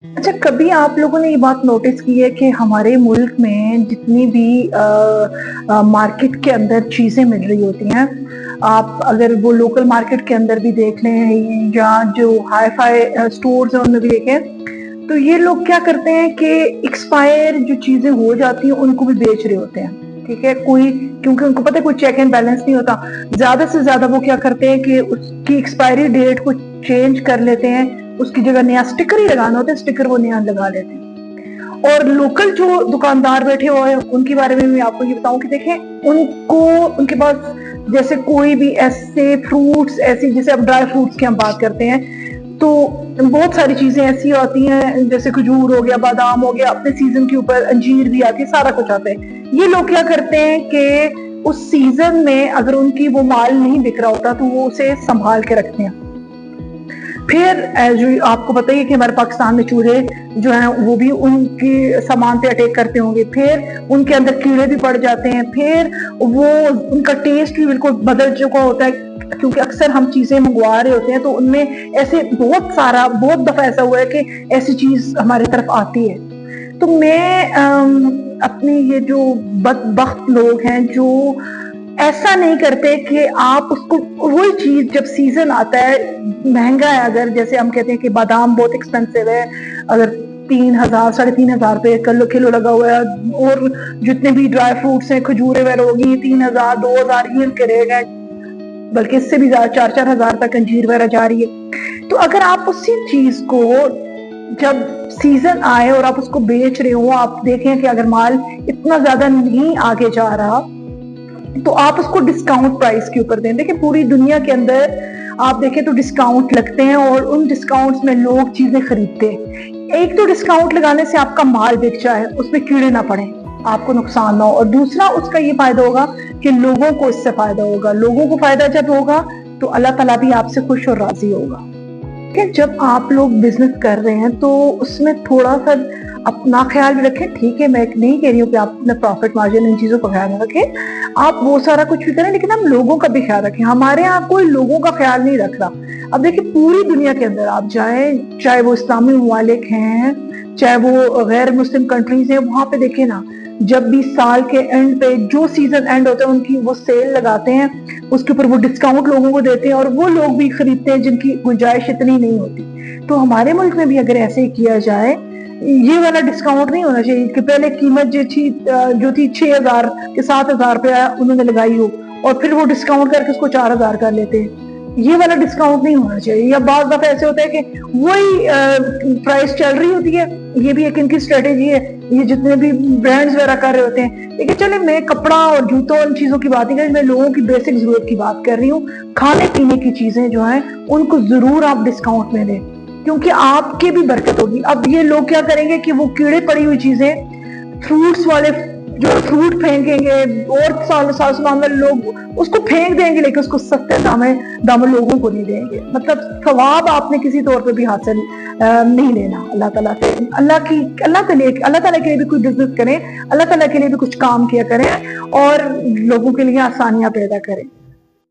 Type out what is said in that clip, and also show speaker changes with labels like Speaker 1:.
Speaker 1: अच्छा, कभी आप लोगों ने ये बात नोटिस की है कि हमारे मुल्क में जितनी भी मार्केट के अंदर चीज़ें मिल रही होती हैं, आप अगर वो लोकल मार्केट के अंदर भी देख लें या जो हाई-फाई स्टोर्स हैं उनमें भी देखें, तो ये लोग क्या करते हैं कि एक्सपायर जो चीज़ें हो जाती हैं उनको भी बेच रहे होते हैं, ठीक है? कोई क्योंकि उनको पता है कोई चेक एंड बैलेंस नहीं होता, ज़्यादा से ज़्यादा वो क्या करते हैं कि उसकी एक्सपायरी डेट को चेंज कर लेते हैं, उसकी जगह नया स्टिकर ही लगाना होता है, स्टिकर वो नया लगा लेते हैं। और लोकल जो दुकानदार बैठे हुए हैं उनके बारे में मैं आपको ये बताऊं कि देखें, उनको उनके पास जैसे कोई भी ऐसे फ्रूट्स, ऐसी जैसे अब ड्राई फ्रूट्स की हम बात करते हैं, तो बहुत सारी चीजें ऐसी होती हैं जैसे खजूर हो गया, बादाम हो गया, अपने सीजन के ऊपर अंजीर भी आती है, सारा कुछ आता है। ये लोग क्या करते हैं कि उस सीजन में अगर उनकी वो माल नहीं बिक रहा होता तो वो उसे संभाल के रखते हैं। फिर जो आपको पता ही है कि हमारे पाकिस्तान में चूहे जो हैं वो भी उनके सामान पे अटैक करते होंगे, फिर उनके अंदर कीड़े भी पड़ जाते हैं, फिर वो उनका टेस्ट भी बिल्कुल बदल चुका होता है, क्योंकि अक्सर हम चीजें मंगवा रहे होते हैं तो उनमें ऐसे बहुत दफा ऐसा हुआ है कि ऐसी चीज हमारी तरफ आती है। तो मैं अपने ये जो बदबख्त लोग हैं जो ऐसा नहीं करते कि आप उसको वही चीज जब सीजन आता है, महंगा है, अगर जैसे हम कहते हैं कि बादाम बहुत एक्सपेंसिव है, अगर 3,000 3,500 रुपए किलो लगा हुआ है, और जितने भी ड्राई फ्रूट्स हैं, खजूरें वगैरह होगी 3,000 2,000 ये इनके रेट है, बल्कि इससे भी ज्यादा 4,000 तक अंजीर वगैरह जा रही है। तो अगर आप उसी चीज को जब सीजन आए और आप उसको बेच रहे हो, आप देखें कि अगर माल इतना ज्यादा नहीं आगे जा रहा तो आप उसको डिस्काउंट प्राइस के ऊपर दें। देखिए, पूरी दुनिया के अंदर आप देखें तो डिस्काउंट लगते हैं और उन डिस्काउंट्स में लोग चीजें खरीदते हैं। एक तो डिस्काउंट लगाने से आपका माल बिक जाए, उसमें कीड़े ना पड़े, आपको नुकसान ना हो, और दूसरा उसका ये फायदा होगा कि लोगों को इससे फायदा होगा। लोगों को फायदा जब होगा तो अल्लाह ताला भी आपसे खुश और राजी होगा। कि जब आप लोग बिजनेस कर रहे हैं तो उसमें थोड़ा सा अपना ख्याल भी रखें, ठीक है? मैं नहीं कह रही हूँ कि आप अपना प्रॉफिट मार्जिन इन चीजों का ख्याल रखें, आप वो सारा कुछ भी करें, लेकिन हम लोगों का भी ख्याल रखें। हमारे यहाँ कोई लोगों का ख्याल नहीं रख रहा। अब देखिए, पूरी दुनिया के अंदर आप जाएं, चाहे वो इस्लामी ममालिक हैं, चाहे वो गैर मुस्लिम कंट्रीज हैं, वहां पे देखें ना, जब भी साल के एंड पे जो सीजन एंड होता है उनकी वो सेल लगाते हैं, उसके ऊपर वो डिस्काउंट लोगों को देते हैं और वो लोग भी खरीदते हैं जिनकी गुंजाइश इतनी नहीं होती। तो हमारे मुल्क में भी अगर ऐसे ही किया जाए, ये वाला डिस्काउंट नहीं होना चाहिए कि पहले कीमत जो थी 6,000 के 7,000 रुपया उन्होंने लगाई हो और फिर वो डिस्काउंट करके उसको 4,000 कर लेते हैं। ये वाला डिस्काउंट नहीं होना चाहिए। या बाद दफा ऐसे होता है कि वही प्राइस चल रही होती है, ये भी एक इनकी स्ट्रेटेजी है, ये जितने भी ब्रांड्स वगैरह कर रहे होते हैं। लेकिन चले, मैं कपड़ा और जूतों इन चीजों की बात नहीं कर रही, मैं लोगों की बेसिक जरूरत की बात कर रही हूँ। खाने पीने की चीजें जो हैं उनको जरूर आप डिस्काउंट में दें, क्योंकि आपकी भी बरकत होगी। अब ये लोग क्या करेंगे कि वो कीड़े पड़ी हुई चीजें, फ्रूट्स वाले जो फ्रूट फेंकेंगे और सामान वाले लोग उसको फेंक देंगे, लेकिन उसको सस्ते दाम लोगों को नहीं देंगे। मतलब सवाब आपने किसी तौर पे भी हासिल नहीं लेना अल्लाह ताला से। अल्लाह ताला के लिए भी कुछ बिजनेस करें, अल्लाह ताला के लिए भी कुछ काम किया करें और लोगों के लिए आसानियां पैदा करें।